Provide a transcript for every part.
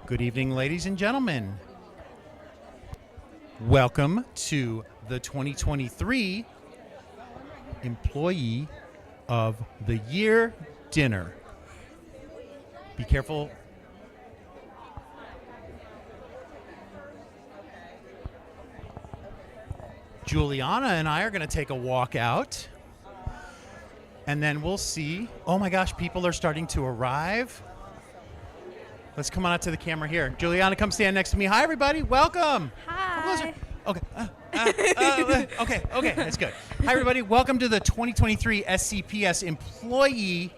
Good evening, ladies and gentlemen. Welcome to the 2023 Employee of the Year Dinner. Be careful. Juliana and I are going to take a walk out, and then we'll see. Oh my gosh, people are starting to arrive. Let's come on out to the camera here. Juliana, come stand next to me. Hi, everybody. Welcome. Hi. Okay. Okay. That's good. Hi, everybody. Welcome to the 2023 SCPS Employee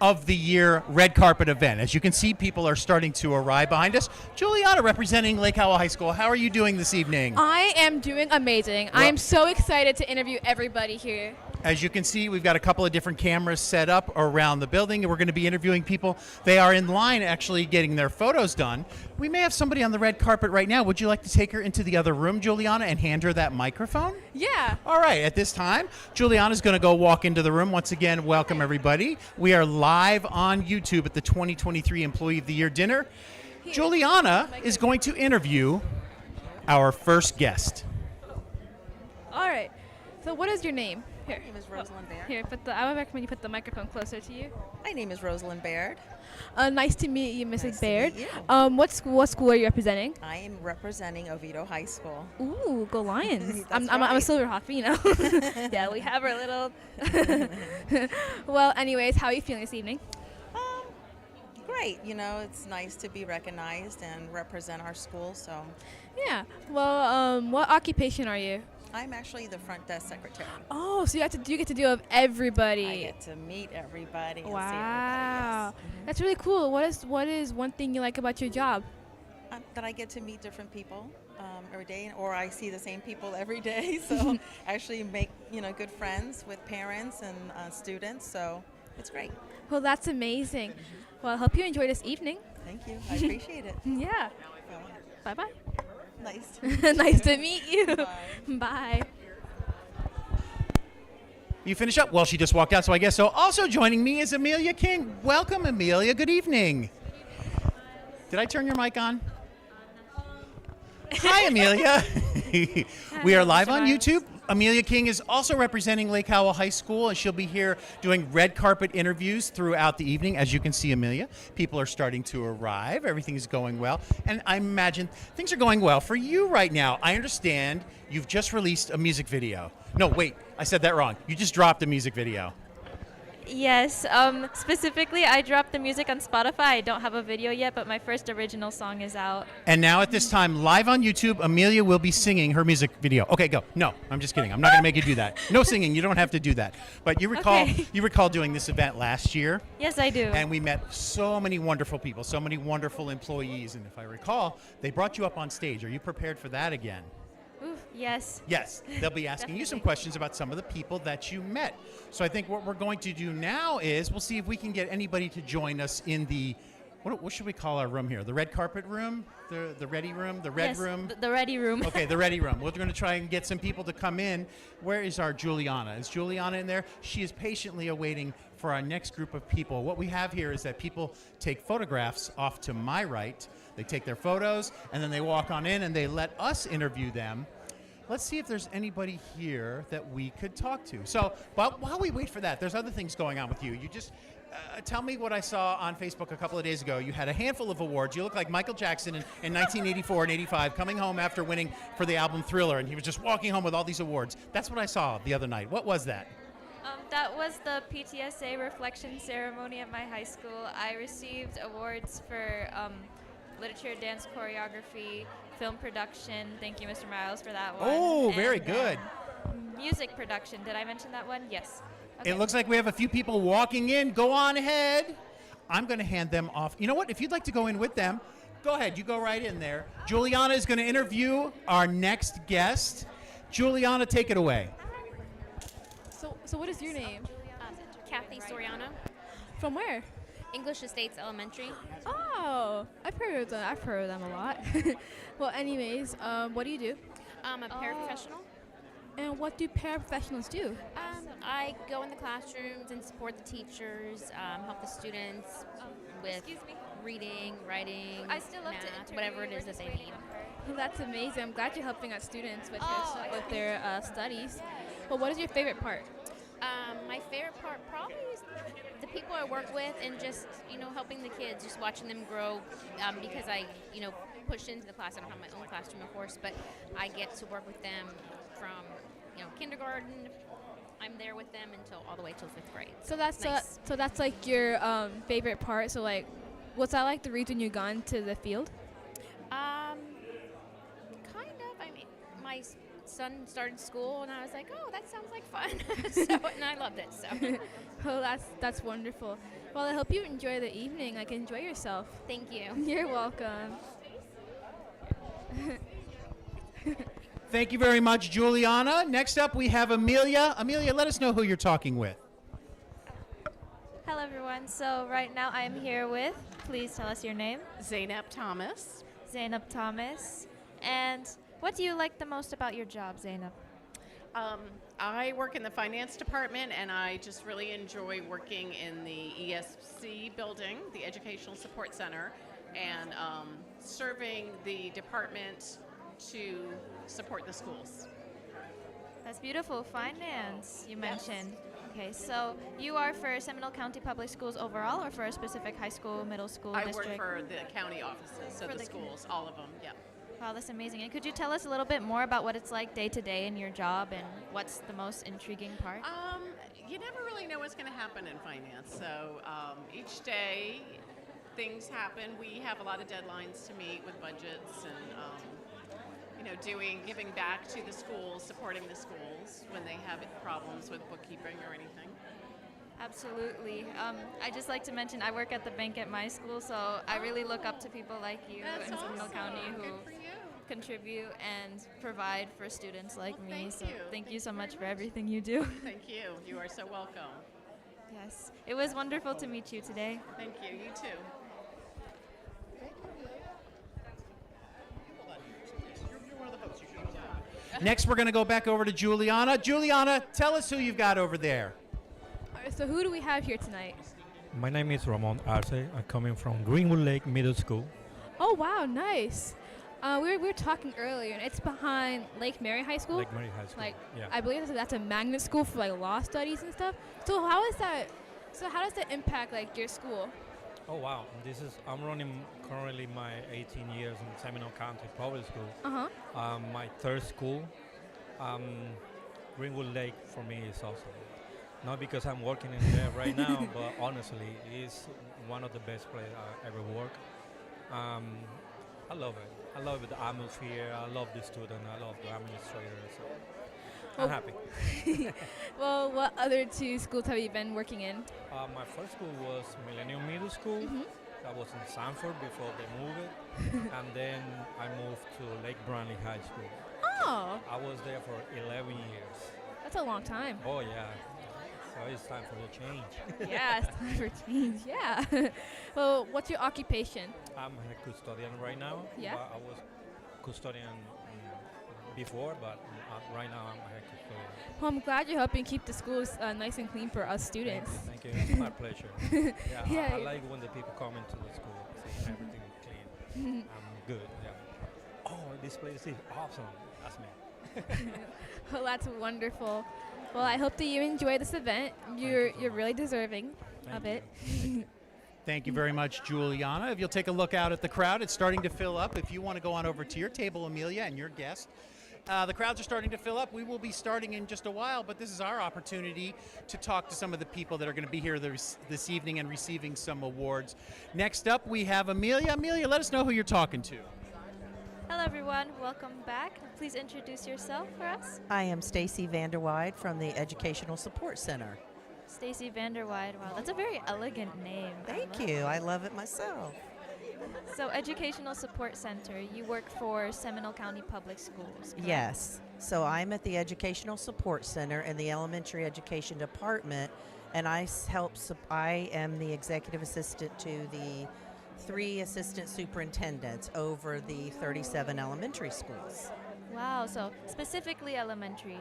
of the Year Red Carpet event. As you can see, people are starting to arrive behind us. Juliana, representing Lake Howell High School. How are you doing this evening? I am doing amazing. I am so excited to interview everybody here. As you can see, we've got a couple of different cameras set up around the building, and we're going to be interviewing people. They are in line actually getting their photos done. We may have somebody on the red carpet right now. Would you like to take her into the other room, Juliana, and hand her that microphone? Yeah. All right. At this time, Juliana's going to go walk into the room. Once again, welcome, everybody. We are live on YouTube at the 2023 Employee of the Year Dinner. Juliana is going to interview our first guest. All right. So what is your name? Here. My name is Rosalind Baird. Here, I would recommend you put the microphone closer to you. My name is Rosalind Baird. Nice to meet you, Mrs. Nice Baird. to meet you. What school are you representing? I am representing Oviedo High School. Ooh, go Lions. That's I'm a right. Silverhawk, you know. Yeah, we have our little... Well, anyways, how are you feeling this evening? Great. You know, it's nice to be recognized and represent our school. So Yeah. Well, what occupation are you? I'm actually the front desk secretary. Oh, so you get to deal with everybody. I get to meet everybody and see Wow, everybody. Yes. that's really cool. What is one thing you like about your job? That I get to meet different people every day, or I see the same people every day. So actually make good friends with parents and students. So it's great. Well, that's amazing. Well, I hope you enjoy this evening. Thank you. I appreciate it. Yeah. Well, Bye bye. nice. Nice to meet you. Bye. Bye. You finish up? Well, she just walked out, so I guess so. Also joining me is Amelia King. Welcome, Amelia. Good evening. Did I turn your mic on? Hi, Amelia. We are live on YouTube. Amelia King is also representing Lake Howell High School, and she'll be here doing red carpet interviews throughout the evening. As you can see, Amelia, people are starting to arrive. Everything is going well, and I imagine things are going well for you right now. I understand you've just released a music video. No, wait, I said that wrong. You just dropped a music video. Yes, specifically I dropped the music on Spotify. I don't have a video yet, but my first original song is out. And now at this time, live on YouTube, Amelia will be singing her music video. Okay, go. No, I'm just kidding. I'm not going to make you do that. No singing. You don't have to do that. But you recall doing this event last year. Yes, I do. And we met so many wonderful people, so many wonderful employees. And if I recall, they brought you up on stage. Are you prepared for that again? Oof, yes. Yes, they'll be asking you some Definitely. questions about some of the people that you met. So I think what we're going to do now is we'll see if we can get anybody to join us in the, what should we call our room here? The red carpet room? The ready room? The red Yes, room? The ready room. Okay, the ready room. We're going to try and get some people to come in. Where is our Juliana? Is Juliana in there? She is patiently awaiting for our next group of people. What we have here is that people take photographs off to my right. They take their photos, and then they walk on in, and they let us interview them. Let's see if there's anybody here that we could talk to. So, but while we wait for that, there's other things going on with you. You just tell me what I saw on Facebook a couple of days ago. You had a handful of awards. You look like Michael Jackson in 1984 and 85, coming home after winning for the album Thriller, and he was just walking home with all these awards. That's what I saw the other night. What was that? That was the PTSA reflection ceremony at my high school. I received awards for literature, dance choreography, film production. Thank you, Mr. Miles, for that one. Oh, very And, good. Music production. Did I mention that one? Yes. Okay. It looks like we have a few people walking in. Go on ahead. I'm going to hand them off. You know what? If you'd like to go in with them, go ahead. You go right in there. Juliana is going to interview our next guest. Juliana, take it away. So what is your name? Kathy Soriano, From where? English Estates Elementary. Oh, I've heard of them. I've heard of them a lot. Well, anyways, what do you do? I'm a paraprofessional. And what do paraprofessionals do? I go in the classrooms and support the teachers, help the students with Excuse me. reading, writing, I still love to math, interview. whatever it We're is that just they waiting need. on her. Well, that's amazing. I'm glad you're helping out students with Oh, their studies. Well, what is your favorite part? My favorite part probably is the people I work with and just, helping the kids, just watching them grow because I, pushed into the class. I don't have my own classroom, of course, but I get to work with them from, kindergarten. I'm there with them until all the way till 5th grade. So that's Nice. so that's like your favorite part. So like, what's that like the reason you got into the field? Kind of. I mean, my son started school, and I was like, oh, that sounds like fun. And I loved it. So, Oh, that's wonderful. Well, I hope you enjoy the evening. Like, enjoy yourself. thank you. You're welcome. Thank you very much, Juliana. Next up, we have Amelia. Amelia, let us know who you're talking with. Hello, everyone. So right now I am here with, please tell us your name. Zainab Thomas. Zainab Thomas. And what do you like the most about your job, Zainab? I work in the finance department, and I just really enjoy working in the ESC building, the Educational Support Center, and serving the department to support the schools. That's beautiful. Finance, you mentioned. Okay, so you are for Seminole County Public Schools overall or for a specific high school, middle school I district? work for the county offices, so For the the schools, all of them, yeah. Wow, that's amazing. And could you tell us a little bit more about what it's like day to day in your job and what's the most intriguing part? You never really know what's going to happen in finance. So each day, things happen. We have a lot of deadlines to meet with budgets and, giving back to the schools, supporting the schools when they have problems with bookkeeping or anything. Absolutely. I just like to mention I work at the bank at my school, so I really look up to people like you That's in Seminole awesome. County who Good for you. contribute and provide for students like Well, me. thank So you. thank Thank you so you much very for much. everything you do. Thank you. You are so welcome. Yes. It was wonderful to meet you today. Thank you. You too. Next, we're going to go back over to Juliana. Juliana, tell us who you've got over there. All right, so who do we have here tonight? My name is Ramon Arce. I'm coming from Greenwood Lake Middle School. Oh wow, nice. We were talking earlier, and it's behind Lake Mary High School. Lake Mary High School. Like, yeah. I believe that's a magnet school for like law studies and stuff. So how is that? So how does that impact like your school? Oh wow. I'm running currently my 18 years in Seminole County Public School. Uh huh. My third school. Greenwood Lake for me is awesome. Not because I'm working in there right now, but honestly, it's one of the best places I ever worked. I love it. I love the atmosphere. I love the student. I love the administrator. So I'm happy. Well, what other two schools have you been working in? My first school was Millennium Middle School. That was in Sanford before they moved it. And then I moved to Lake Brantley High School. Oh, I was there for 11 years. that's a long time. Oh, yeah. So it's time for the change. Yeah, it's time for change. Yeah. Well, what's your occupation? I'm a custodian right now. Yeah. But I was custodian before, but right now I'm a head custodian. Well, I'm glad you're helping keep the schools nice and clean for us students. Thank you. It's my pleasure. Yeah, Yeah. I like when the people come into the school, seeing everything clean. I'm good. Yeah. Oh, this place is awesome. That's me. Well, that's wonderful. Well, I hope that you enjoy this event. You're really deserving of it. Thank you very much, Juliana. If you'll take a look out at the crowd, it's starting to fill up. If you want to go on over to your table, Amelia, and your guest, the crowds are starting to fill up. We will be starting in just a while, but this is our opportunity to talk to some of the people that are going to be here this evening and receiving some awards. Next up, we have Amelia. Amelia, let us know who you're talking to. Hello, everyone. Welcome back. Please introduce yourself for us. I am Stacy Vanderwide from the Educational Support Center. Stacy Vanderwide. Wow, that's a very elegant name. I Thank love you. I love it myself. it. So, Educational Support Center, you work for Seminole County Public Schools. correct? Yes. So I'm at the Educational Support Center in the Elementary Education Department, and I am the executive assistant to the 3 assistant superintendents over the 37 elementary schools. Wow, so specifically elementary.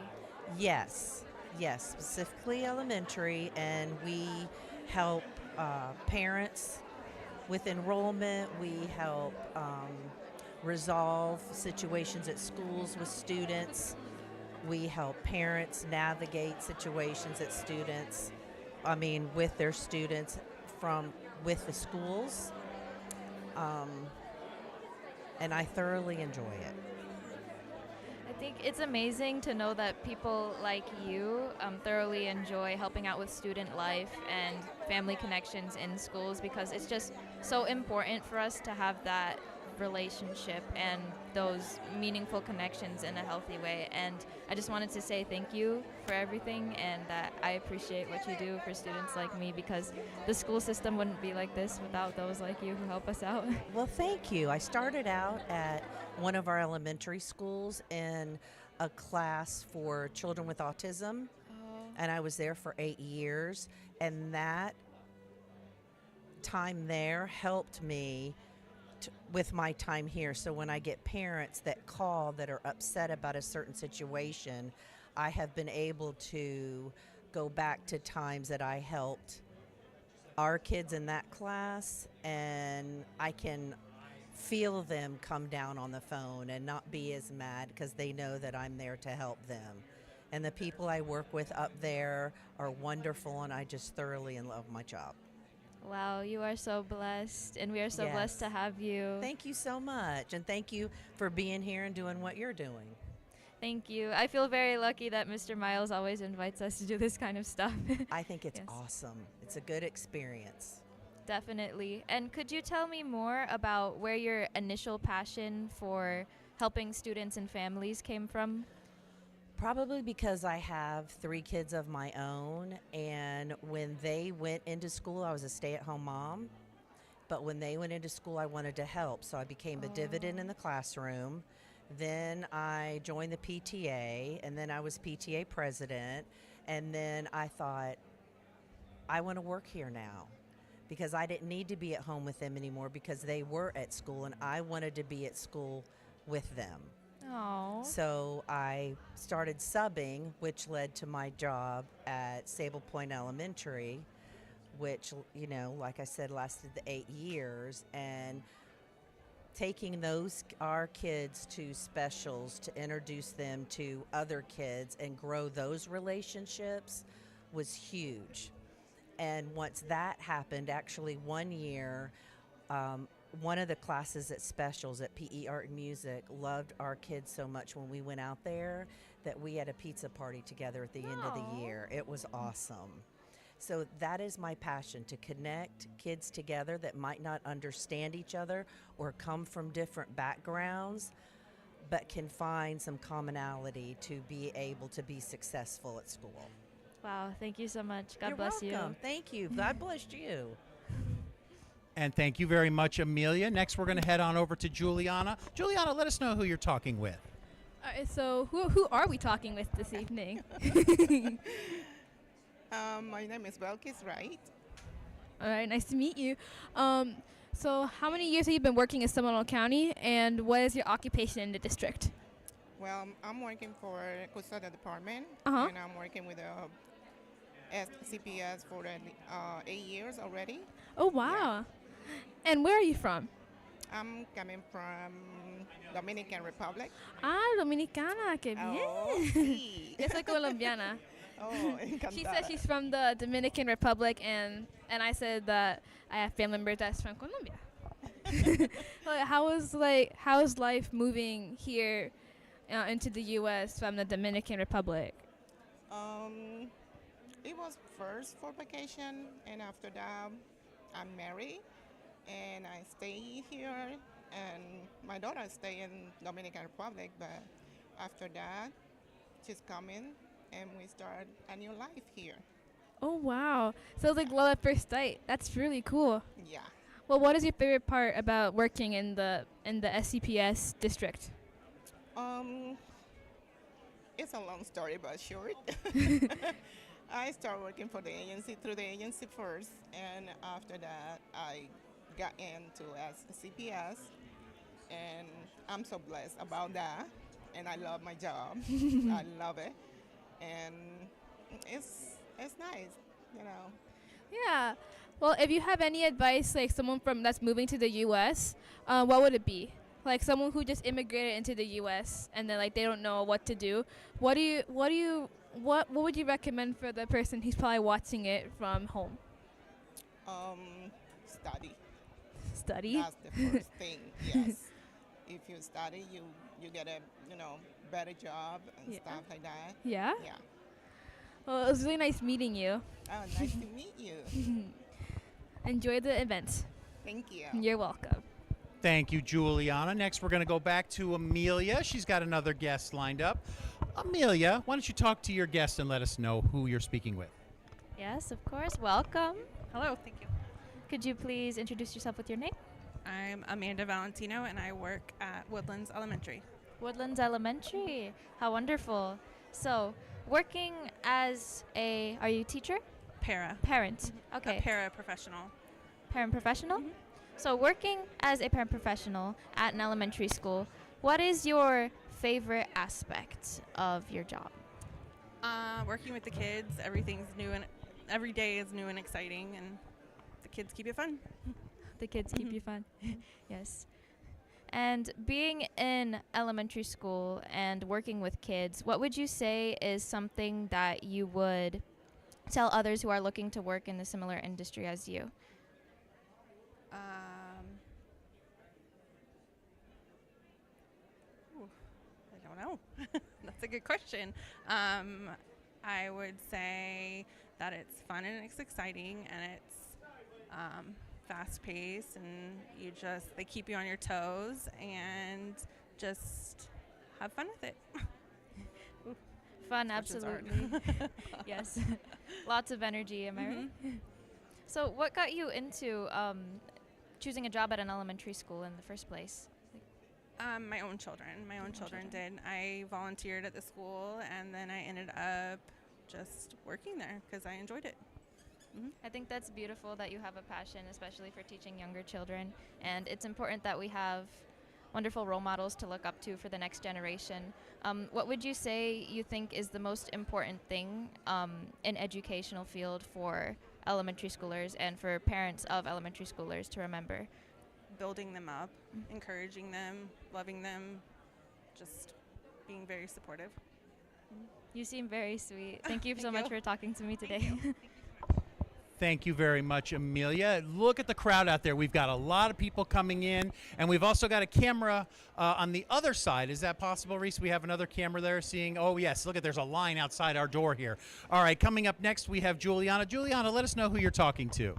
Yes. Yes, specifically elementary, and we help parents with enrollment. We help resolve situations at schools with students. We help parents navigate situations at students, with their students with the schools. Um, and I thoroughly enjoy it. I think it's amazing to know that people like you thoroughly enjoy helping out with student life and family connections in schools, because it's just so important for us to have that relationship and those meaningful connections in a healthy way. And I just wanted to say thank you for everything, and that I appreciate what you do for students like me, because the school system wouldn't be like this without those like you who help us out. Well, thank you. I started out at one of our elementary schools in a class for children with autism, and I was there for 8 years. And that time there helped me with my time here. So when I get parents that call that are upset about a certain situation, I have been able to go back to times that I helped our kids in that class, and I can feel them come down on the phone and not be as mad because they know that I'm there to help them. And the people I work with up there are wonderful, and I just thoroughly love my job. Wow, you are so blessed, and we are so blessed to have you. Thank you so much, and thank you for being here and doing what you're doing. Thank you. I feel very lucky that Mr. Miles always invites us to do this kind of stuff. I think it's Yes. awesome. It's a good experience. Definitely. And could you tell me more about where your initial passion for helping students and families came from? Probably because I have 3 kids of my own, and when they went into school, I was a stay-at-home mom. But when they went into school, I wanted to help, so I became a dividend in the classroom. Then I joined the PTA, and then I was PTA president, and then I thought, I want to work here now, because I didn't need to be at home with them anymore because they were at school, and I wanted to be at school with them. Oh. So I started subbing, which led to my job at Sable Point Elementary, which, like I said, lasted the 8 years. And taking our kids to specials to introduce them to other kids and grow those relationships was huge. And once that happened, actually one year, one of the classes at specials at PE Art and Music loved our kids so much when we went out there that we had a pizza party together at the end of the year. It was awesome. So that is my passion, to connect kids together that might not understand each other or come from different backgrounds, but can find some commonality to be able to be successful at school. Wow, thank you so much. God You're bless welcome. you. Thank you. God bless you. And thank you very much, Amelia. Next, we're going to head on over to Juliana. Juliana, let us know who you're talking with. All right, so who are we talking with this evening? My name is Belkis Wright. All right, nice to meet you. So how many years have you been working in Seminole County, and what is your occupation in the district? Well, I'm working for Custodial Department, Uh-huh. and I'm working with SCPS for 8 years already. Oh, wow. And where are you from? I'm coming from Dominican Republic. Ah, Dominicana, qué bien. Oh, sí. Yo soy colombiana. Oh, She encantada. said she's from the Dominican Republic, and I said that I have family members that's from Colombia. How's life moving here into the U.S. from the Dominican Republic? It was first for vacation, and after that, I'm married, and I stay here, and my daughter stay in Dominican Republic, but after that, she's coming, and we start a new life here. Oh, wow. So it's like love at first sight. That's really cool. Yeah. Well, what is your favorite part about working in the SCPS district? It's a long story, but short. I started working for the agency, through the agency first, and after that, I got into SCPS, and I'm so blessed about that, and I love my job. I love it, and it's nice, you know. Yeah. Well, if you have any advice, like someone from that's moving to the U.S., what would it be? Like someone who just immigrated into the U.S. and then like they don't know what to do. What would you recommend for the person who's probably watching it from home? Study. Study. That's the first thing. Yes. If you study, you get a better job and Yeah. stuff like that. Yeah. Yeah. Well, it was really nice meeting you. Oh, nice to meet you. Enjoy the event. Thank you. You're welcome. Thank you, Juliana. Next, we're going to go back to Amelia. She's got another guest lined up. Amelia, why don't you talk to your guest and let us know who you're speaking with? Yes, of course. Welcome. Hello, thank you. Could you please introduce yourself with your name? I'm Amanda Valentino, and I work at Woodlands Elementary. Woodlands Elementary. How wonderful. So, working as are you a teacher? Parent. Okay. A paraprofessional. Parent professional? So, working as a parent professional at an elementary school, what is your favorite aspect of your job? Working with the kids, everything's new and every day is new and exciting, and the kids keep it fun. The kids keep you fun. Yes. And being in elementary school and working with kids, what would you say is something that you would tell others who are looking to work in a similar industry as you? I don't know. That's a good question. I would say that it's fun and it's exciting and it's fast-paced, and they keep you on your toes, and just have fun with it. Fun, Questions are hard. absolutely. Yes. Lots of energy, am I right? So what got you into choosing a job at an elementary school in the first place? My own children. My own children did. I volunteered at the school, and then I ended up just working there because I enjoyed it. I think that's beautiful that you have a passion, especially for teaching younger children. And it's important that we have wonderful role models to look up to for the next generation. What would you say you think is the most important thing in educational field for elementary schoolers and for parents of elementary schoolers to remember? Building them up, encouraging them, loving them, just being very supportive. You seem very sweet. Thank you so Thank much you. for talking to me today. Thank you very much, Amelia. Look at the crowd out there. We've got a lot of people coming in, and we've also got a camera on the other side. Is that possible, Reese? We have another camera there seeing. Oh, yes. Look at there's a line outside our door here. All right, coming up next, we have Juliana. Juliana, let us know who you're talking to.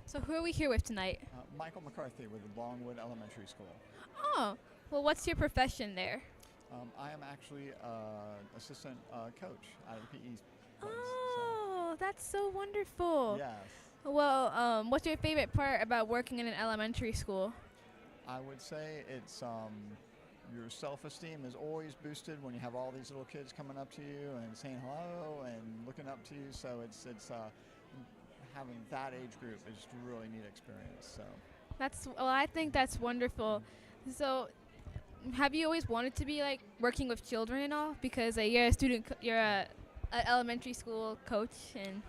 So who are we here with tonight? Michael McCarthy with Longwood Elementary School. Oh, well, what's your profession there? I am actually assistant coach at the PE place. Oh, that's so wonderful. Yes. Well, what's your favorite part about working in an elementary school? I would say it's your self-esteem is always boosted when you have all these little kids coming up to you and saying hello and looking up to you. So it's having that age group is a really neat experience. So I think that's wonderful. So, have you always wanted to be like working with children and all? Because you're a student, you're a elementary school coach, and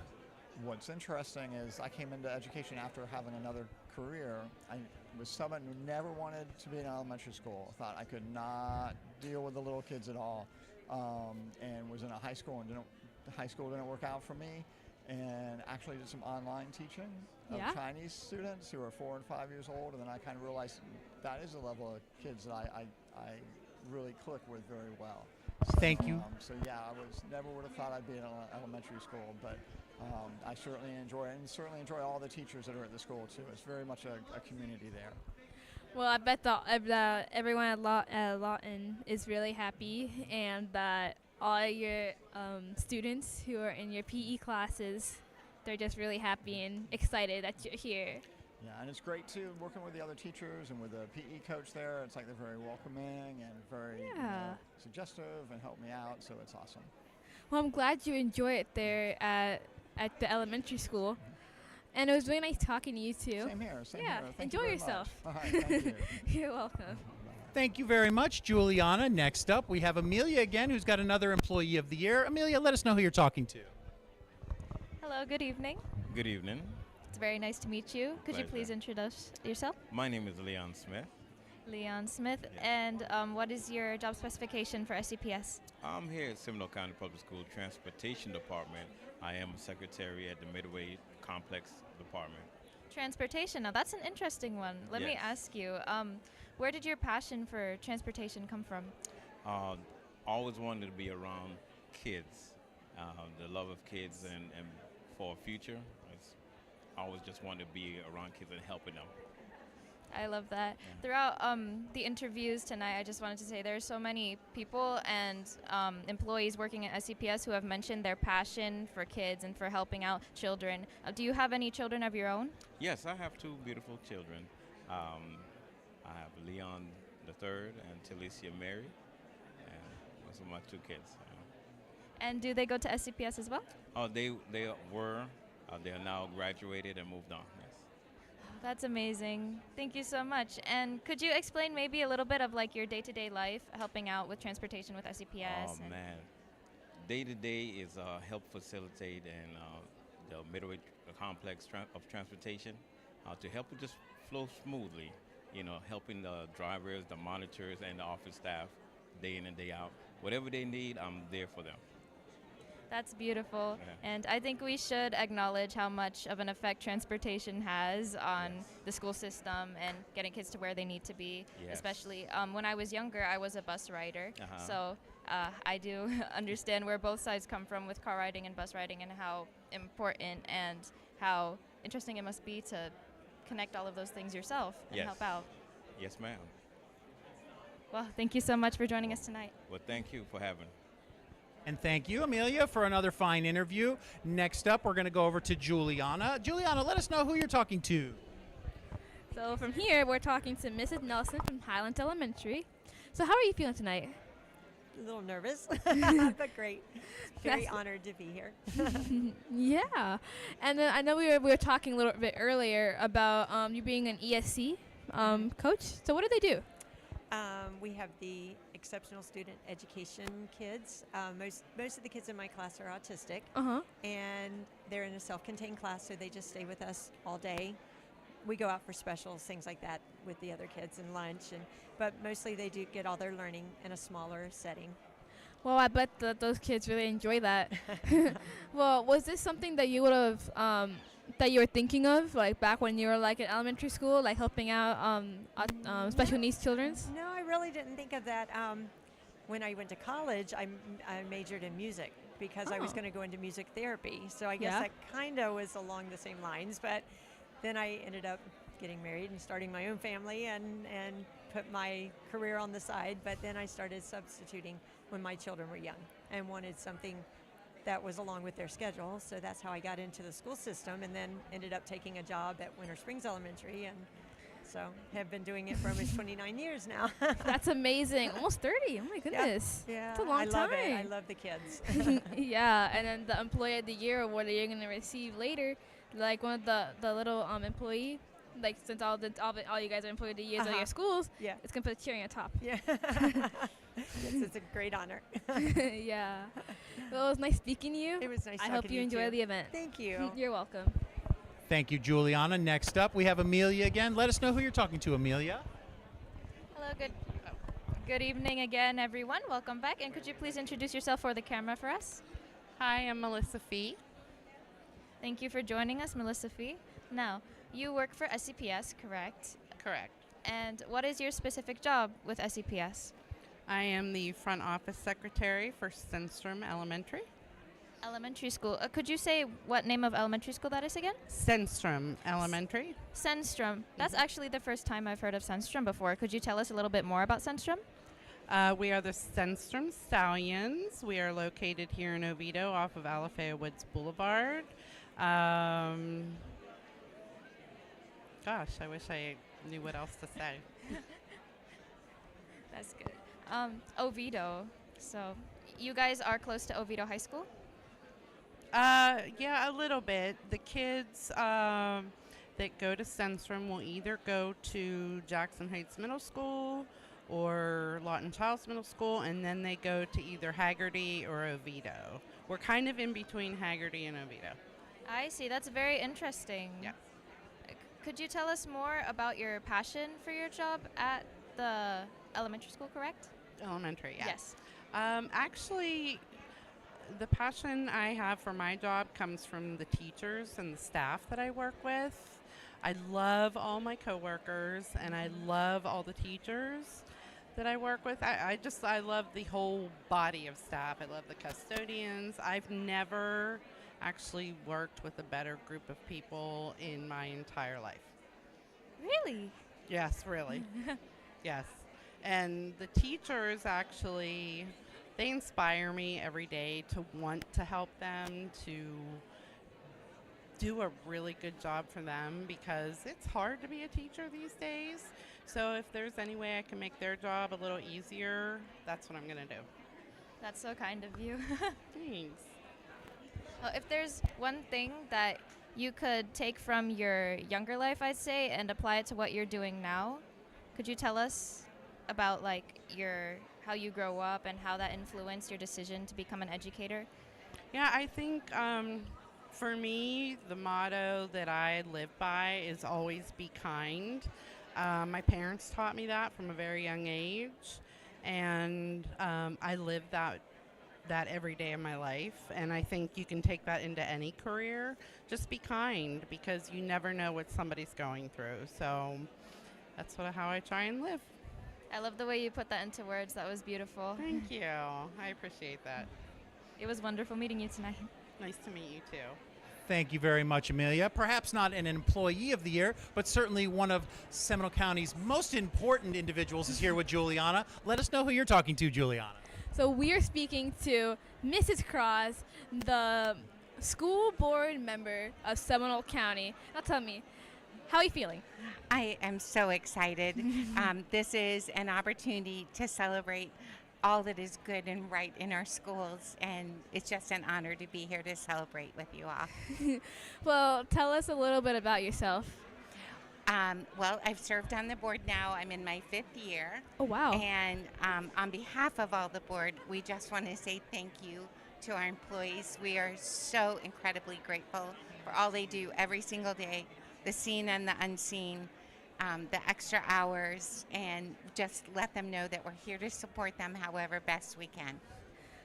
what's interesting is I came into education after having another career. I was someone who never wanted to be in elementary school. Thought I could not deal with the little kids at all, and was in a high school and high school didn't work out for me. And actually did some online teaching of Chinese students who are 4 and 5 years old, and then I kind of realized that is a level of kids that I really click with very well. Thank you. So yeah, never would have thought I'd be in elementary school, but I certainly enjoy it, and certainly enjoy all the teachers that are at the school too. It's very much a community there. well, I bet everyone at Lawton is really happy, and that all your students who are in your PE classes, they're just really happy and excited that you're here. Yeah, and it's great too working with the other teachers and with the PE coach there. It's like they're very welcoming and very suggestive and help me out, so it's awesome. Well, I'm glad you enjoy it there at the elementary school. And it was really nice talking to you too. Same here. Same yeah, here. Thank enjoy you very yourself. Much. All right, thank you. You're welcome. Thank you very much, Juliana. Next up, we have Amelia again, who's got another Employee of the Year. Amelia, let us know who you're talking to. Hello, good evening. Good evening. It's very nice to meet you. Could you Pleasure. please introduce yourself? My name is Leon Smith. Leon Smith. Yes. And what is your job specification for SCPS? I'm here at Seminole County Public School Transportation Department. I am a secretary at the Midway Complex Department. Transportation. Now, that's an interesting one. Let me Yes. ask you, where did your passion for transportation come from? Always wanted to be around kids, the love of kids, and for a future. I always just wanted to be around kids and helping them. I love that. Yeah. Throughout the interviews tonight, I just wanted to say there are so many people and employees working at SCPS who have mentioned their passion for kids and for helping out children. Do you have any children of your own? Yes, I have two beautiful children. I have Leon the third and Talicia Mary, and those are my two kids. And do they go to SCPS as well? Oh, they were. They are now graduated and moved on. Yes. That's amazing. Thank you so much. And could you explain maybe a little bit of like your day-to-day life helping out with transportation with SCPS? Oh man, day to day is help facilitate and the Midway Complex of Transportation to help it just flow smoothly. You know, helping the drivers, the monitors, and the office staff day in and day out. Whatever they need, I'm there for them. That's beautiful. Yeah. And I think we should acknowledge how much of an effect transportation has on Yes. the school system and getting kids to where they need to be. Yes. Especially when I was younger, I was a bus rider. Uh-huh. So I do understand where both sides come from with car riding and bus riding and how important and how interesting it must be to connect all of those things yourself and Yes. help out. Yes, ma'am. Well, thank you so much for joining us tonight. Well, thank you for having. And thank you, Amelia, for another fine interview. Next up, we're going to go over to Juliana. Juliana, let us know who you're talking to. So from here, we're talking to Mrs. Nelson from Highlands Elementary. So how are you feeling tonight? A little nervous, but great. Very That's- honored to be here. Yeah. And then I know we were talking a little bit earlier about you being an ESC coach. So what do they do? We have the exceptional student education kids. Most of the kids in my class are autistic, Uh-huh. and they're in a self-contained class, so they just stay with us all day. We go out for specials, things like that, with the other kids and lunch, but mostly they do get all their learning in a smaller setting. Well, I bet that those kids really enjoy that. Well, was this something that you would have that you were thinking of, like back when you were like in elementary school, like helping out special needs children's? No, I really didn't think of that. When I went to college, I majored in music because I was Oh. going to go into music therapy. So I guess Yeah. that kind of was along the same lines. But then I ended up getting married and starting my own family and put my career on the side. But then I started substituting when my children were young and wanted something that was along with their schedule. So that's how I got into the school system, and then ended up taking a job at Winter Springs Elementary, and so have been doing it for almost 29 years now. That's amazing. Almost 30. Oh my goodness. Yeah, It's a long I love it. I time. love the kids. Yeah, and then the Employee of the Year award that you're going to receive later, like one of the little employee, like since all you guys are Employee of the Years at Uh-huh. your schools, Yeah. it's going to put a cherry on top. Yeah. Yes, it's a great honor. Yeah. Well, it was nice speaking to you. It was nice I talking hope to you you enjoy too. the event. Thank you. You're welcome. Thank you, Juliana. Next up, we have Amelia again. Let us know who you're talking to, Amelia. Hello, good evening again, everyone. Welcome back. And could you please introduce yourself for the camera for us? Hi, I'm Melissa Fee. Thank you for joining us, Melissa Fee. Now, you work for SCPS, correct? Correct. And what is your specific job with SCPS? I am the front office secretary for Senstrom Elementary. Elementary school. Could you say what name of elementary school that is again? Senstrom Elementary. Senstrom. That's actually the first time I've heard of Senstrom before. Could you tell us a little bit more about Senstrom? We are the Senstrom Stallions. We are located here in Oviedo off of Alafaya Woods Boulevard. Gosh, I wish I knew what else to say. That's good. Oviedo. So you guys are close to Oviedo High School? Yeah, a little bit. The kids that go to Senstrom will either go to Jackson Heights Middle School or Lawton Childs Middle School, and then they go to either Haggerty or Oviedo. We're kind of in between Haggerty and Oviedo. I see. That's very interesting. Yeah. Could you tell us more about your passion for your job at the elementary school, correct? Elementary, yeah. Yes. Actually, the passion I have for my job comes from the teachers and the staff that I work with. I love all my coworkers, and I love all the teachers that I work with. I love the whole body of staff. I love the custodians. I've never actually worked with a better group of people in my entire life. Really? Yes, really. Yes. And the teachers actually, they inspire me every day to want to help them, to do a really good job for them, because it's hard to be a teacher these days. So if there's any way I can make their job a little easier, that's what I'm going to do. That's so kind of you. Thanks. Well, if there's one thing that you could take from your younger life, I'd say, and apply it to what you're doing now, could you tell us about like how you grow up and how that influenced your decision to become an educator? Yeah, I think for me, the motto that I live by is always be kind. My parents taught me that from a very young age, and I live that every day of my life, and I think you can take that into any career. Just be kind, because you never know what somebody's going through. So that's how I try and live. I love the way you put that into words. That was beautiful. Thank you. I appreciate that. It was wonderful meeting you tonight. Nice to meet you too. Thank you very much, Amelia. Perhaps not an employee of the year, but certainly one of Seminole County's most important individuals is here with Juliana. Let us know who you're talking to, Juliana. So we are speaking to Mrs. Cross, the school board member of Seminole County. Now tell me, how are you feeling? I am so excited. This is an opportunity to celebrate all that is good and right in our schools, and it's just an honor to be here to celebrate with you all. Well, tell us a little bit about yourself. Well, I've served on the board now. I'm in my 5th year. Oh, wow. And on behalf of all the board, we just want to say thank you to our employees. We are so incredibly grateful for all they do every single day, the seen and the unseen, the extra hours, and just let them know that we're here to support them however best we can.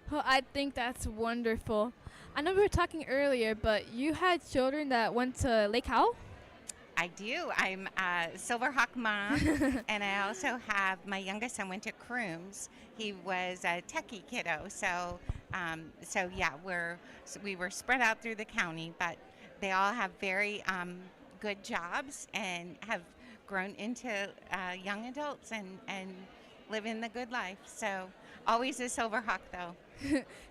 Well, I think that's wonderful. I know we were talking earlier, but you had children that went to Lake Howell? I do. I'm a Silverhawk mom, and I also have my youngest son went to Crooms. He was a techie kiddo, so yeah, we were spread out through the county, but they all have very good jobs and have grown into young adults and living the good life. So always a Silverhawk, though.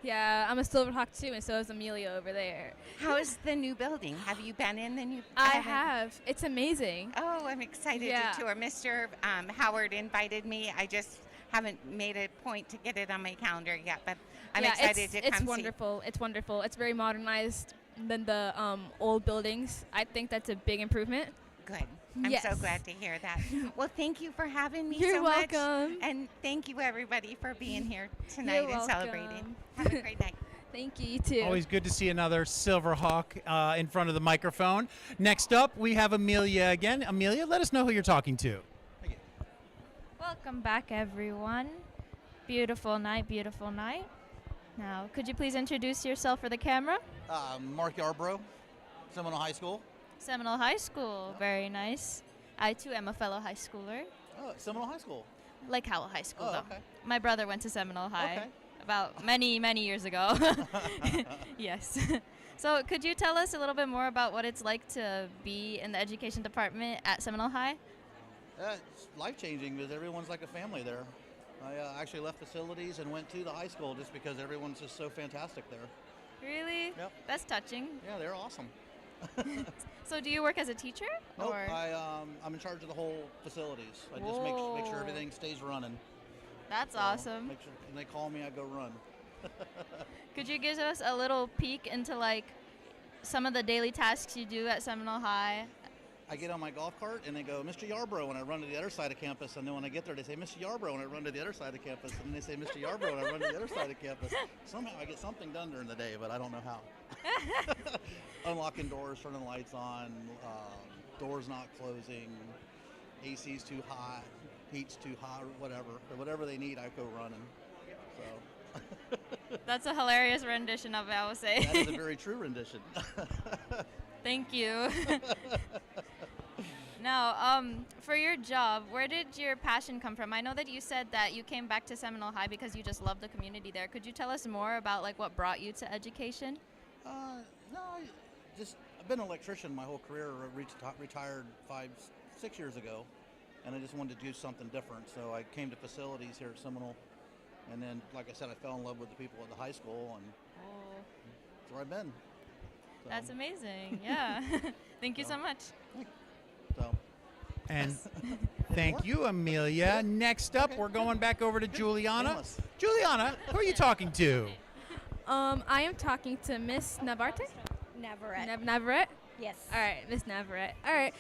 Yeah, I'm a Silverhawk too, and so is Amelia over there. How's the new building? Have you been in the new? I have. It's amazing. Oh, I'm excited to tour. Mr. Howard invited me. I just haven't made a point to get it on my calendar yet, but I'm excited to come see. It's wonderful. It's wonderful. It's very modernized than the old buildings. I think that's a big improvement. Good. I'm so glad to hear that. Well, thank you for having me You're so much. welcome. And thank you, everybody, for being here tonight You're and celebrating. welcome. Have a great night. Thank you, you too. Always good to see another Silverhawk in front of the microphone. Next up, we have Amelia again. Amelia, let us know who you're talking to. Welcome back, everyone. Beautiful night, beautiful night. Now, could you please introduce yourself for the camera? Mark Yarbrough, Seminole High School. Seminole High School, very nice. I too am a fellow high schooler. Oh, Seminole High School. Lake Howell High School, Oh, though. okay. My brother went to Seminole High Okay. about many, many years ago. Yes. So could you tell us a little bit more about what it's like to be in the education department at Seminole High? It's life-changing because everyone's like a family there. I actually left facilities and went to the high school just because everyone's just so fantastic there. Really? Yep. That's touching. Yeah, they're awesome. So do you work as a teacher? Nope, Or? I'm in charge of the whole facilities. I just make Whoa. sure everything stays running. That's So, awesome. Make sure when they call me, I go run. Could you give us a little peek into like some of the daily tasks you do at Seminole High? I get on my golf cart and they go, Mr. Yarbrough, and I run to the other side of campus. And then when I get there, they say, Mr. Yarbrough, and I run to the other side of campus. And then they say, Mr. Yarbrough, and I run to the other side of campus. Somehow I get something done during the day, but I don't know how. Unlocking doors, turning lights on, doors not closing, AC's too hot, heat's too hot, whatever they need, I go running. So. That's a hilarious rendition of it, I would say. That is a very true rendition. Thank you. Now, for your job, where did your passion come from? I know that you said that you came back to Seminole High because you just love the community there. Could you tell us more about like what brought you to education? No, I've been an electrician my whole career. Retired 6 years ago, and I just wanted to do something different. So I came to facilities here at Seminole, and then, like I said, I fell in love with the people at the high school, and that's where I've been. So. That's amazing. Yeah. Thank you so much. So. And thank you, Amelia. Next up, we're going back over to Juliana. Juliana, who are you talking to? I am talking to Miss Navarrete. Navarrete? Yes. All right, Miss Navarrete. All right.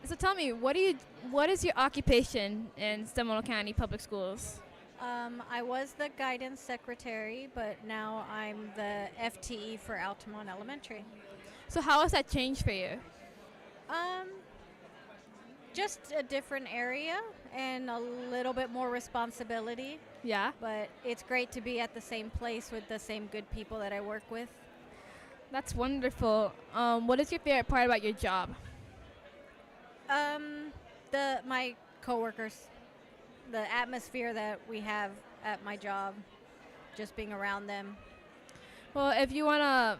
So tell me, what is your occupation in Seminole County Public Schools? I was the guidance secretary, but now I'm the FTE for Altamont Elementary. So how has that changed for you? Just a different area and a little bit more responsibility. Yeah. But it's great to be at the same place with the same good people that I work with. That's wonderful. What is your favorite part about your job? My coworkers, the atmosphere that we have at my job, just being around them. Well, if you wanna,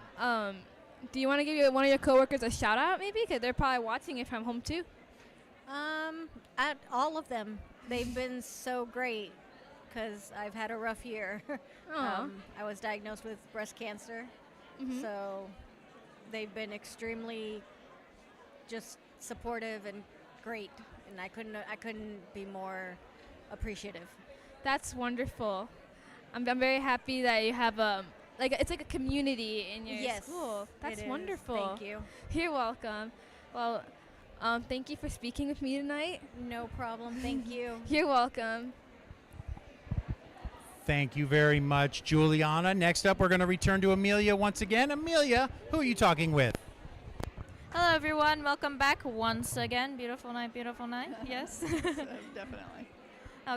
do you want to give one of your coworkers a shout out, maybe? Because they're probably watching it from home too. At all of them, they've been so great. Because I've had a rough year. I was diagnosed with breast cancer, so they've been extremely just supportive and great, and I couldn't be more appreciative. That's wonderful. I'm very happy that you have it's like a community in your school. That's wonderful. Thank you. You're welcome. Well, thank you for speaking with me tonight. No problem. Thank you. You're welcome. Thank you very much, Juliana. Next up, we're going to return to Amelia once again. Amelia, who are you talking with? Hello, everyone. Welcome back once again. Beautiful night, beautiful night. Yes. Definitely.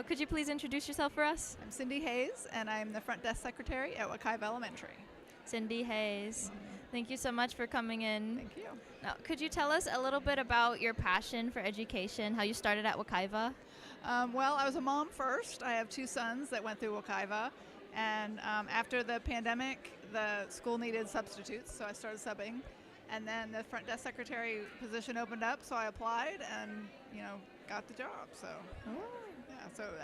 Could you please introduce yourself for us? I'm Cindy Hayes, and I'm the front desk secretary at Wekiva Elementary. Cindy Hayes. Thank you so much for coming in. Thank you. Now, could you tell us a little bit about your passion for education, how you started at Wekiva? Well, I was a mom first. I have 2 sons that went through Wekiva, and after the pandemic, the school needed substitutes, so I started subbing. And then the front desk secretary position opened up, so I applied and, got the job. So,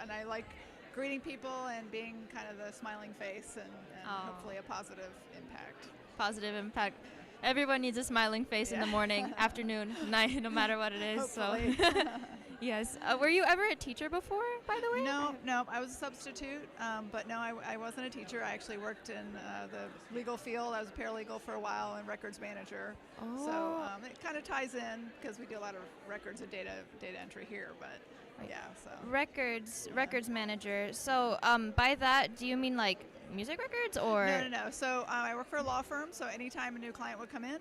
and I like greeting people and being kind of the smiling face and hopefully a positive impact. Positive impact. Everyone needs a smiling face in the morning, afternoon, night, no matter what it is. Hopefully. So, yes. Were you ever a teacher before, by the way? No, I was a substitute, but no, I wasn't a teacher. I actually worked in the legal field. I was a paralegal for a while and records manager. Oh. So it kind of ties in because we do a lot of records and data entry here, but yeah, so. Records manager. So by that, do you mean like music records or? No. So I work for a law firm, so anytime a new client would come in,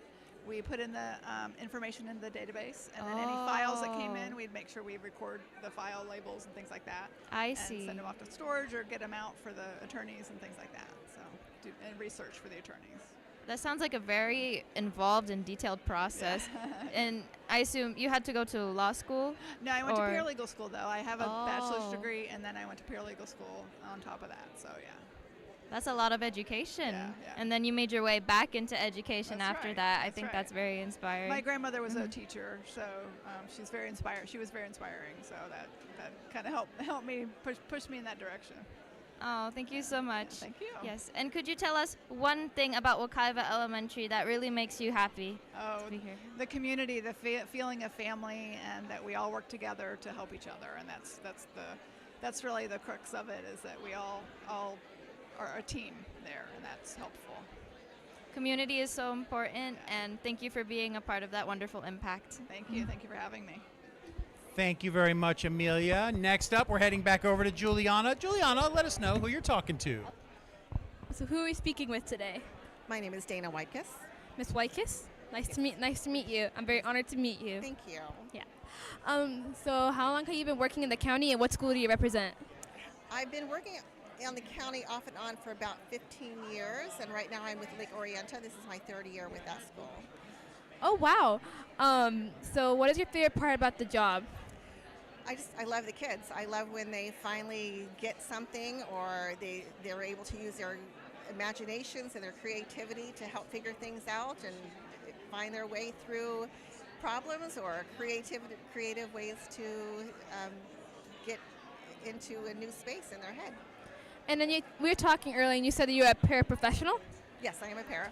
we put in the information in the database, and then any files that came in, we'd make sure we record the file labels and things like that. I see. And send them off to storage or get them out for the attorneys and things like that. So and research for the attorneys. That sounds like a very involved and detailed process. Yeah. And I assume you had to go to law school? No, I went to paralegal school, though. I have a bachelor's degree, and then I went to paralegal school on top of that, so yeah. That's a lot of education. Yeah. And then you made your way back into education after that. I think that's very inspiring. My grandmother was a teacher, so she's very inspired. She was very inspiring, so that kind of helped me push me in that direction. Oh, thank you so much. Thank you. Yes, and could you tell us one thing about Wekiva Elementary that really makes you happy to be here? The community, the feeling of family, and that we all work together to help each other, and that's really the crux of it, is that we all are a team there, and that's helpful. Community is so important, and thank you for being a part of that wonderful impact. Thank you. Thank you for having me. Thank you very much, Amelia. Next up, we're heading back over to Juliana. Juliana, let us know who you're talking to. So who are we speaking with today? My name is Dana Wykus. Miss Wykus? Nice to meet you. I'm very honored to meet you. Thank you. Yeah. So how long have you been working in the county, and what school do you represent? I've been working on the county off and on for about 15 years, and right now I'm with Lake Orienta. This is my third year with that school. Oh, wow. So what is your favorite part about the job? I love the kids. I love when they finally get something, or they're able to use their imaginations and their creativity to help figure things out and find their way through problems, or creative ways to get into a new space in their head. And then we were talking earlier, and you said that you're a paraprofessional? Yes, I am a para.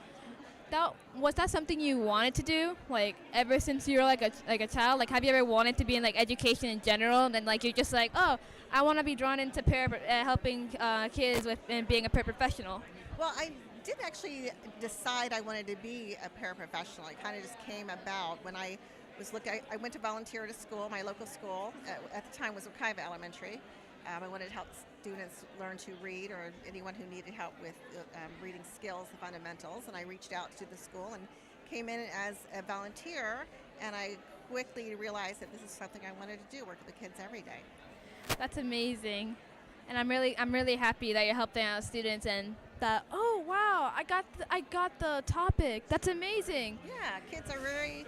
Was that something you wanted to do, like ever since you were like a child? Like, have you ever wanted to be in like education in general, and then like you're just like, oh, I want to be drawn into helping kids with and being a paraprofessional? Well, I did actually decide I wanted to be a paraprofessional. It kind of just came about when I was looking. I went to volunteer at a school, my local school at the time was Wekiva Elementary. I wanted to help students learn to read, or anyone who needed help with reading skills, the fundamentals, and I reached out to the school and came in as a volunteer, and I quickly realized that this is something I wanted to do, work with the kids every day. That's amazing, and I'm really happy that you're helping out students, and that, oh wow, I got the topic. That's amazing. Yeah, kids are very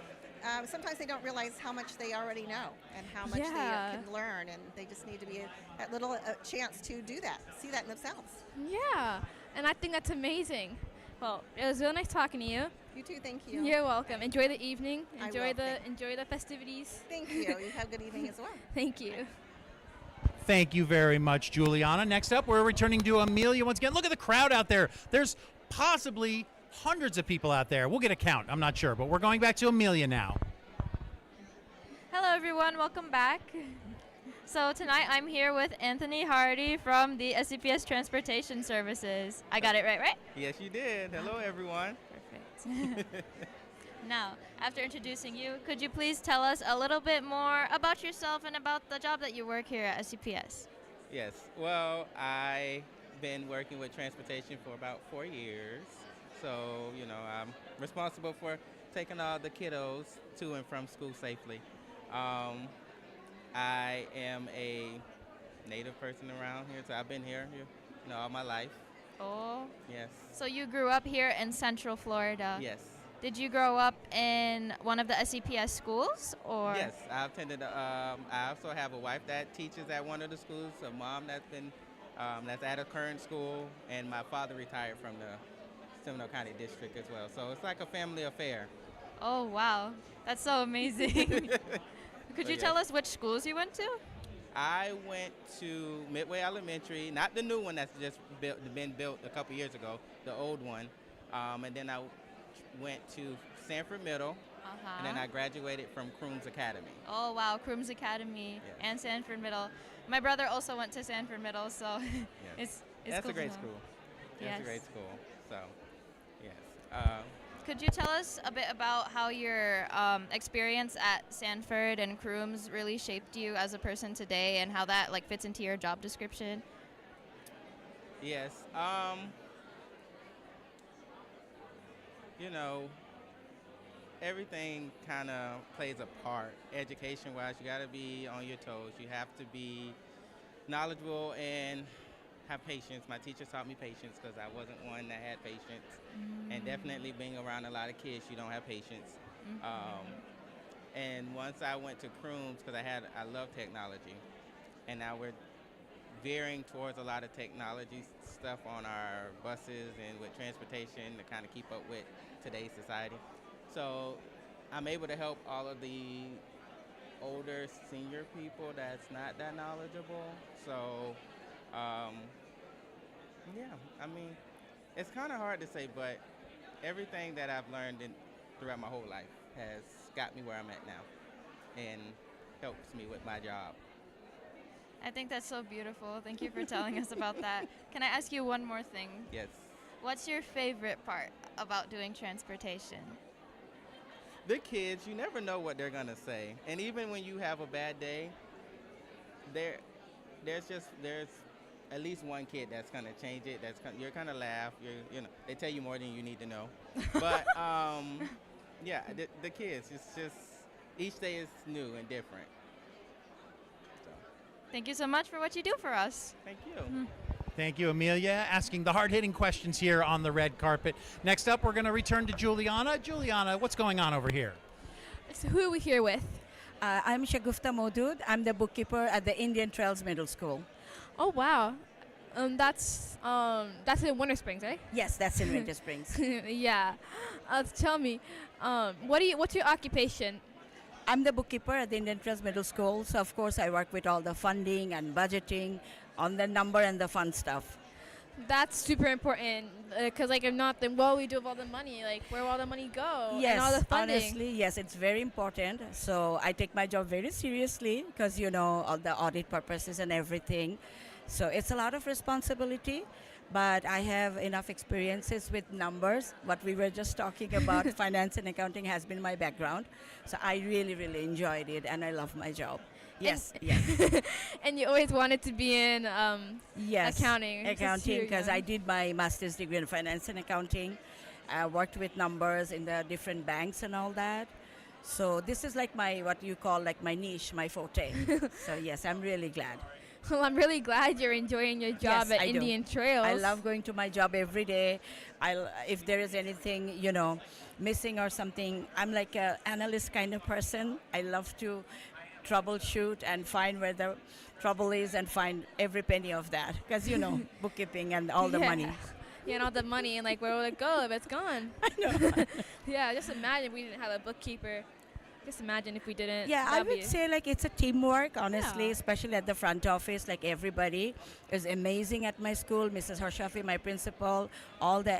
sometimes they don't realize how much they already know and how much they can learn, and they just need to be that little chance to do that, see that in themselves. Yeah, and I think that's amazing. Well, it was really nice talking to you. You too, thank you. You're welcome. Enjoy the evening. Enjoy the the festivities. Thank you. You have a good evening as well. Thank you. Thank you very much, Juliana. Next up, we're returning to Amelia once again. Look at the crowd out there. There's possibly hundreds of people out there. We'll get a count. I'm not sure, but we're going back to Amelia now. Hello, everyone. Welcome back. So tonight I'm here with Anthony Hardy from the SCPS Transportation Services. I got it right? Yes, you did. Hello, everyone. Perfect. Now, after introducing you, could you please tell us a little bit more about yourself and about the job that you work here at SCPS? Yes. Well, I've been working with transportation for about 4 years. So, I'm responsible for taking all the kiddos to and from school safely. I am a native person around here, so I've been here, all my life. Oh. Yes. So you grew up here in Central Florida? Yes. Did you grow up in one of the SCPS schools, or? Yes, I attended. I also have a wife that teaches at one of the schools, a mom that's at a current school, and my father retired from the Seminole County District as well. So it's like a family affair. Oh, wow. That's so amazing. Could you tell us which schools you went to? I went to Midway Elementary, not the new one that's just been built a couple years ago, the old one. And then I went to Sanford Middle, and then I graduated from Crooms Academy. Oh, wow, Crooms Academy and Sanford Middle. My brother also went to Sanford Middle, so it's That's cool a great to know. school. Yes. That's a great school. So, yes. Could you tell us a bit about how your experience at Sanford and Crooms really shaped you as a person today, and how that fits into your job description? Yes. Everything kind of plays a part. Education-wise, you got to be on your toes. You have to be knowledgeable and have patience. My teacher taught me patience because I wasn't one that had patience. And definitely being around a lot of kids, you don't have patience. And once I went to Crooms, because I love technology, and now we're veering towards a lot of technology stuff on our buses and with transportation to kind of keep up with today's society. So I'm able to help all of the older senior people that's not that knowledgeable. So, it's kind of hard to say, but everything that I've learned throughout my whole life has got me where I'm at now and helps me with my job. I think that's so beautiful. Thank you for telling us about that. Can I ask you one more thing? Yes. What's your favorite part about doing transportation? The kids, you never know what they're gonna say, and even when you have a bad day, there's at least one kid that's gonna change it. You're gonna laugh. They tell you more than you need to know. But yeah, the kids, it's just each day is new and different. So. Thank you so much for what you do for us. Thank you. Thank you, Amelia, asking the hard-hitting questions here on the red carpet. Next up, we're going to return to Juliana. Juliana, what's going on over here? So who are we here with? I'm Shagufta Modud. I'm the bookkeeper at the Indian Trails Middle School. Oh wow, that's in Winter Springs, right? Yes, that's in Winter Springs. Yeah. Tell me, what's your occupation? I'm the bookkeeper at the Indian Trails Middle School, so of course I work with all the funding and budgeting on the number and the fun stuff. That's super important because, like, if not, then what we do with all the money? Like, where will all the money go? Yes, and all the funding? honestly, yes, it's very important. So I take my job very seriously because, all the audit purposes and everything. So it's a lot of responsibility, but I have enough experiences with numbers. What we were just talking about, finance and accounting has been my background. So I really, really enjoyed it, and I love my job. Yes, yes. And you always wanted to be in accounting. Accounting, because I did my master's degree in finance and accounting. I worked with numbers in the different banks and all that. So this is like what you call like my niche, my forte. So yes, I'm really glad. Well, I'm really glad you're enjoying your job Yes, at I do. Indian Trails. I love going to my job every day. If there is anything, missing or something, I'm like an analyst kind of person. I love to troubleshoot and find where the trouble is and find every penny of that. Because, bookkeeping and all the money. Yeah, and all the money, and like, where will it go if it's gone? I know. Yeah, just imagine if we didn't have a bookkeeper. Just imagine if we didn't. Yeah, I would say like it's a teamwork, honestly, Yeah. especially at the front office. Like everybody is amazing at my school. Mrs. Harshafi, my principal, all the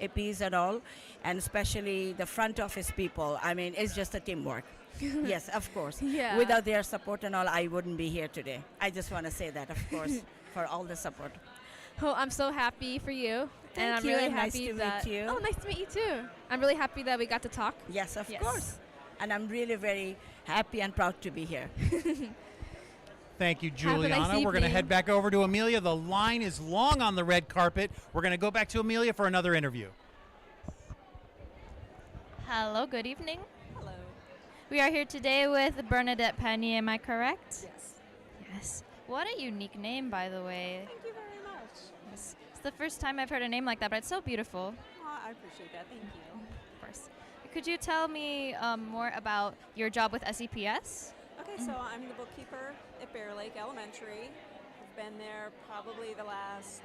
APs and all, and especially the front office people. I mean, it's just a teamwork. Yes, of course. Yeah. Without their support and all, I wouldn't be here today. I just want to say that, of course, for all the support. Oh, I'm so happy for you. Thank and I'm you, really and nice happy to that. meet you. Oh, nice to meet you too. I'm really happy that we got to talk. Yes, of course. And I'm really very happy and proud to be here. Thank you, Have a nice Juliana. We're going to evening. head back over to Amelia. The line is long on the red carpet. We're going to go back to Amelia for another interview. Hello, good evening. Hello. We are here today with Bernadette Penny, am I correct? Yes. Yes. What a unique name, by the way. Thank you very much. Yes. It's the first time I've heard a name like that, but it's so beautiful. I appreciate that. Thank you. Of course. Could you tell me more about your job with SCPS? Okay, so I'm the bookkeeper at Bear Lake Elementary. I've been there probably the last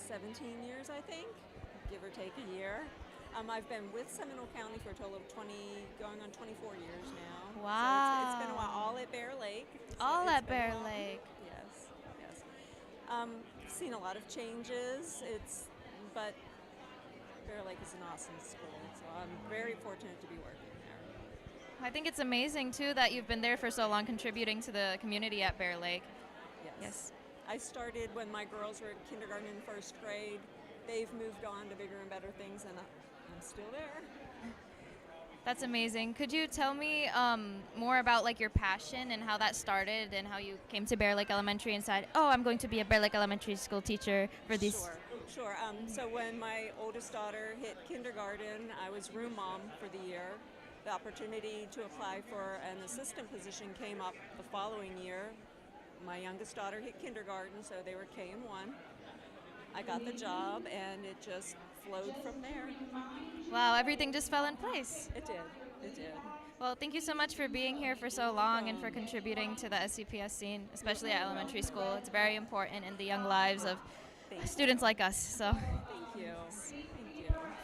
17 years, I think, give or take a year. I've been with Seminole County for a total of going on 24 years now. Wow. So it's been a while, all at Bear Lake. All It's at been a Bear while. Lake. Yes, yes. Seen a lot of changes, but Bear Lake is an awesome school, so I'm very fortunate to be working there. I think it's amazing, too, that you've been there for so long contributing to the community at Bear Lake. Yes. I started when my girls were in kindergarten and first grade. They've moved on to bigger and better things, and I'm still there. That's amazing. Could you tell me more about like your passion and how that started and how you came to Bear Lake Elementary and said, oh, I'm going to be a Bear Lake Elementary school teacher for these? Sure. So when my oldest daughter hit kindergarten, I was room mom for the year. The opportunity to apply for an assistant position came up the following year. My youngest daughter hit kindergarten, so they were K-1. I got the job, and it just flowed from there. Wow, everything just fell in place. It did. It did. Well, thank you so much for being here for so long and for contributing to the SCPS scene, especially at elementary school. It's very important in the young lives of students like us. So. Thank you.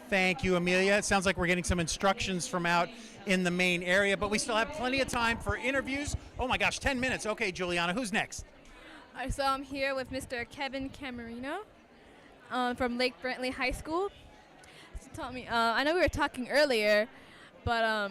Thank you, Amelia. It sounds like we're getting some instructions from out in the main area, but we still have plenty of time for interviews. Oh my gosh, 10 minutes. Okay, Juliana, who's next? So I'm here with Mr. Kevin Camarino from Lake Brentley High School. So tell me, I know we were talking earlier, but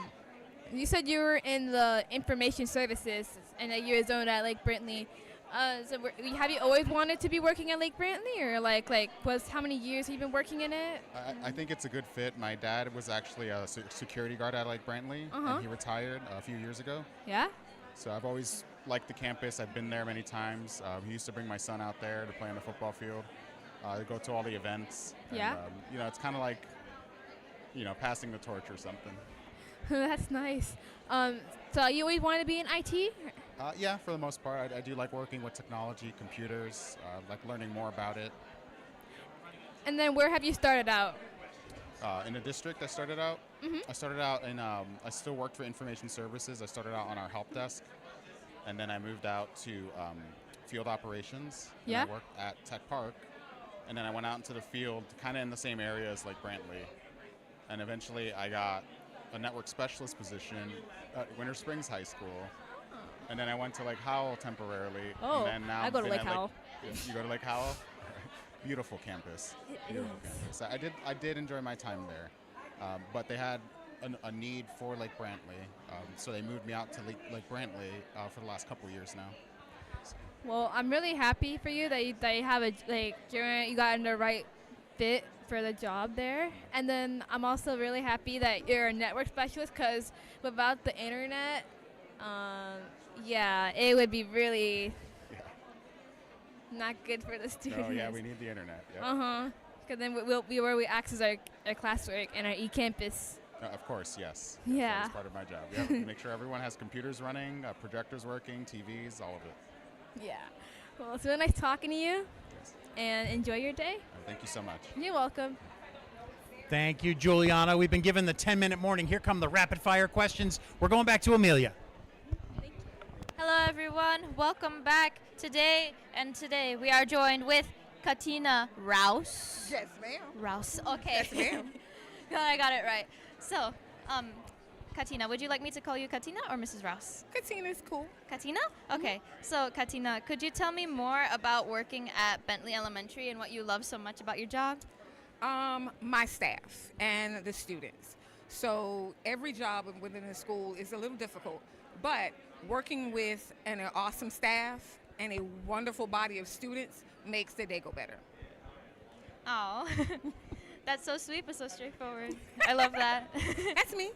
you said you were in the information services and that you were zoned at Lake Brentley. Have you always wanted to be working at Lake Brantley, or how many years have you been working in it? I think it's a good fit. My dad was actually a security guard at Lake Brantley, and he retired a few years ago. Yeah? So I've always liked the campus. I've been there many times. He used to bring my son out there to play on the football field. Go to all the events. Yeah? And, it's kind of like, passing the torch or something. That's nice. So you always wanted to be in IT? Yeah, for the most part. I do like working with technology, computers, like learning more about it. And then where have you started out? In the district, I started out. Mhm. I started out in, I still worked for information services. I started out on our help desk. And then I moved out to field operations. And Yeah? I worked at Tech Park. And then I went out into the field, kind of in the same area as Lake Brantley. And eventually I got a network specialist position at Winter Springs High School. And then I went to Lake Howell temporarily. Oh, and then now I go to been Lake at Howell. You go to Lake Howell? Beautiful campus. It Beautiful is. campus. I did enjoy my time there. But they had a need for Lake Brantley. So they moved me out to Lake Brantley for the last couple years now. Well, I'm really happy for you that you have you got in the right fit for the job there. And then I'm also really happy that you're a network specialist, because without the internet, it would be really not good for the students. Oh yeah, we need the internet. Yep. Because then we access our classwork and our e-campus. Of course, yes. Yeah. That's part of my job. We have to make sure everyone has computers running, projectors working, TVs, all of it. Yeah. Well, it's really nice talking to you. And enjoy your day. Thank you so much. You're welcome. Thank you, Juliana. We've been given the 10-minute warning. Here come the rapid-fire questions. We're going back to Amelia. Hello, everyone. Welcome back. Today we are joined with Katina Rouse. Yes, ma'am. Rouse. Okay. Yes, ma'am. I got it right. So, Katina, would you like me to call you Katina or Mrs. Rouse? Katina's cool. Katina? Okay. So, Katina, could you tell me more about working at Bentley Elementary and what you love so much about your job? My staff and the students. So every job within the school is a little difficult, but working with an awesome staff and a wonderful body of students makes the day go better. Oh, that's so sweet but so straightforward. I love that. That's me.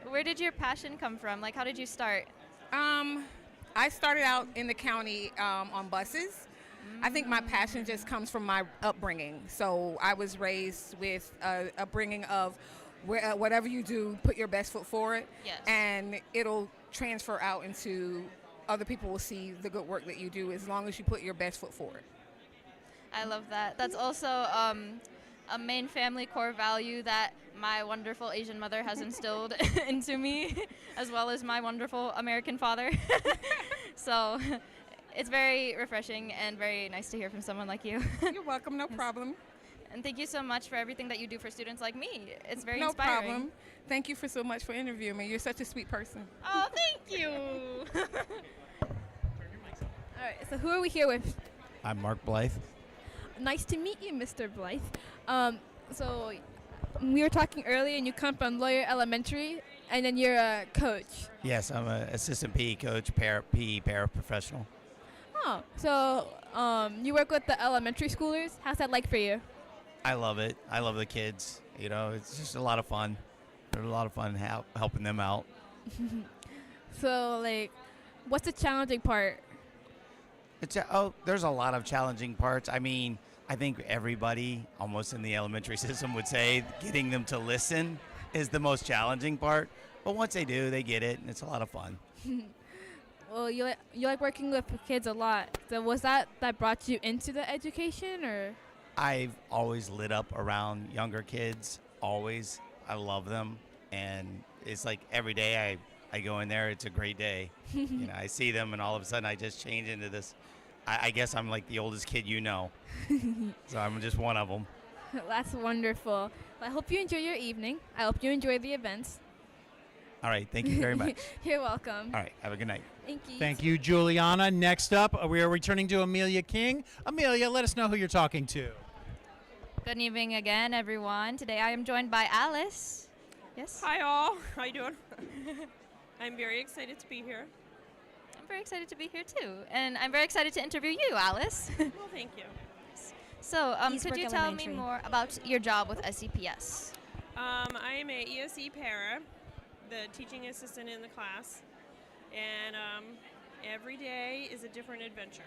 Where did your passion come from? Like, how did you start? I started out in the county on buses. I think my passion just comes from my upbringing. So I was raised with a upbringing of whatever you do, put your best foot forward. Yes. And it'll transfer out into other people will see the good work that you do as long as you put your best foot forward. I love that. That's also a main family core value that my wonderful Asian mother has instilled into me, as well as my wonderful American father. So it's very refreshing and very nice to hear from someone like you. You're welcome, no problem. And thank you so much for everything that you do for students like me. It's very No inspiring. problem. Thank you for so much for interviewing me. You're such a sweet person. Oh, thank you. All right, so who are we here with? I'm Mark Blythe. Nice to meet you, Mr. Blythe. So we were talking earlier, and you come from Lawyer Elementary, and then you're a coach. Yes, I'm an assistant PE coach, PE paraprofessional. Oh, so you work with the elementary schoolers. How's that like for you? I love it. I love the kids. It's just a lot of fun. There's a lot of fun helping them out. So, what's the challenging part? There's a lot of challenging parts. I mean, I think everybody almost in the elementary system would say getting them to listen is the most challenging part. But once they do, they get it, and it's a lot of fun. Well, you like working with kids a lot. So was that brought you into the education, or? I've always lit up around younger kids, always. I love them, and it's like every day I go in there, it's a great day. I see them, and all of a sudden I just change into this. I guess I'm like the oldest kid so I'm just one of them. That's wonderful. Well, I hope you enjoy your evening. I hope you enjoy the events. All right, thank you very much. You're welcome. All right, have a good night. Thank you. Thank you, Juliana. Next up, we are returning to Amelia King. Amelia, let us know who you're talking to. Good evening again, everyone. Today I am joined by Alice. Yes? Hi, all. How you doing? I'm very excited to be here. I'm very excited to be here too, and I'm very excited to interview you, Alice. Well, thank you. So, could Eastbrook you tell me Elementary. more about your job with SCPS? I am a ESE para, the teaching assistant in the class, and every day is a different adventure.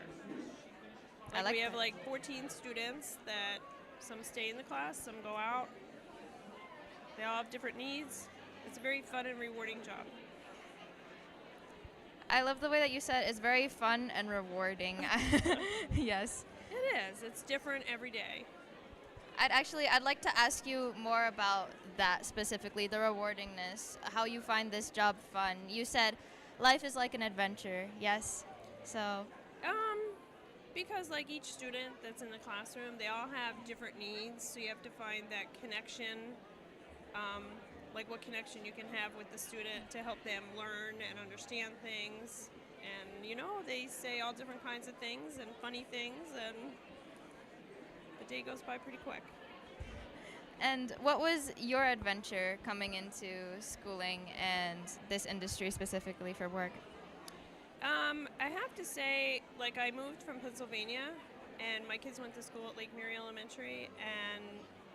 I like we have that. like 14 students that some stay in the class, some go out. They all have different needs. It's a very fun and rewarding job. I love the way that you said it's very fun and rewarding. Yes. It is. It's different every day. I'd like to ask you more about that specifically, the rewardingness, how you find this job fun. You said life is like an adventure, yes? So, Because like each student that's in the classroom, they all have different needs, so you have to find that connection, like what connection you can have with the student to help them learn and understand things. And you know, they say all different kinds of things and funny things, and the day goes by pretty quick. and what was your adventure coming into schooling and this industry specifically for work? I have to say, like, I moved from Pennsylvania, and my kids went to school at Lake Mary Elementary, and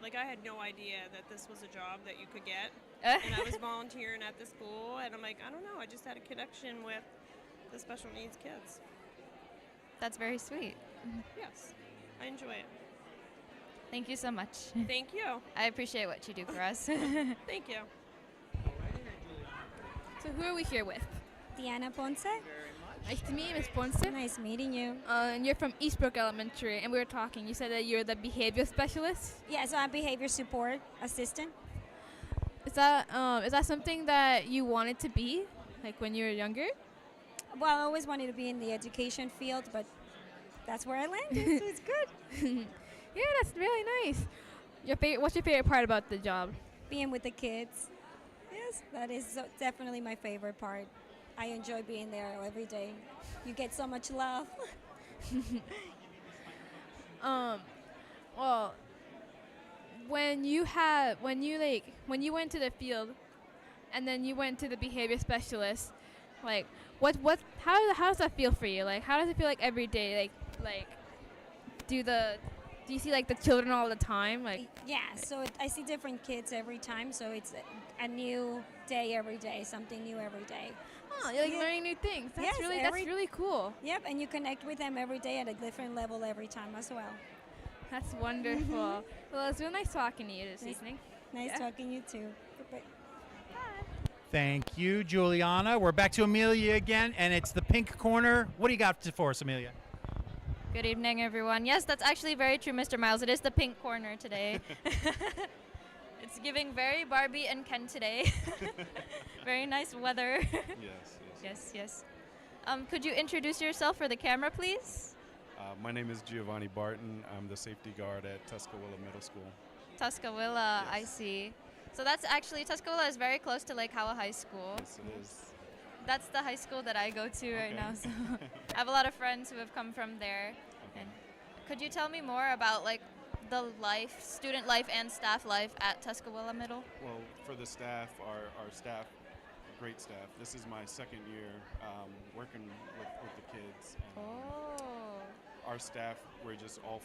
like I had no idea that this was a job that you could get. And I was volunteering at the school, and I'm like, I don't know, I just had a connection with the special needs kids. That's very sweet. Yes, I enjoy it. Thank you so much. Thank you. I appreciate what you do for us. Thank you. So who are we here with? Diana Ponce. Nice to meet you, Ms. Ponce. Nice meeting you. And you're from Eastbrook Elementary, and we were talking. You said that you're the behavior specialist. Yeah, so I'm behavior support assistant. Is that something that you wanted to be, like when you were younger? Well, I always wanted to be in the education field, but that's where I landed, so it's good. Yeah, that's really nice. What's your favorite part about the job? Being with the kids. Yes, that is definitely my favorite part. I enjoy being there every day. You get so much love. Well, when you went to the field, and then you went to the behavior specialist, like how does that feel for you? Like, how does it feel like every day? Like, do you see like the children all the time? Like, Yeah, so I see different kids every time, so it's a new day every day, something new every day. oh, you're like learning new things. That's really cool. Yep, and you connect with them every day at a different level every time as well. That's wonderful. Well, it's real nice talking to you this evening. Nice Yeah. talking to you too. Bye. Thank you, Juliana. We're back to Amelia again, and it's the pink corner. What do you got for us, Amelia? Good evening, everyone. Yes, that's actually very true, Mr. Miles. It is the pink corner today. It's giving very Barbie and Ken today. Very nice weather. Yes. Could you introduce yourself for the camera, please? My name is Giovanni Barton. I'm the safety guard at Tuscaloosa Middle School. Tuscaloosa, I see. So that's actually, Tuscaloosa is very close to Lake Howell High School. Yes, it is. That's the high school that I go to right now. So I have a lot of friends who have come from there. And could you tell me more about like the student life and staff life at Tuscaloosa Middle? Well, for the staff, our staff, great staff. This is my second year working with the kids. And our staff, we're just all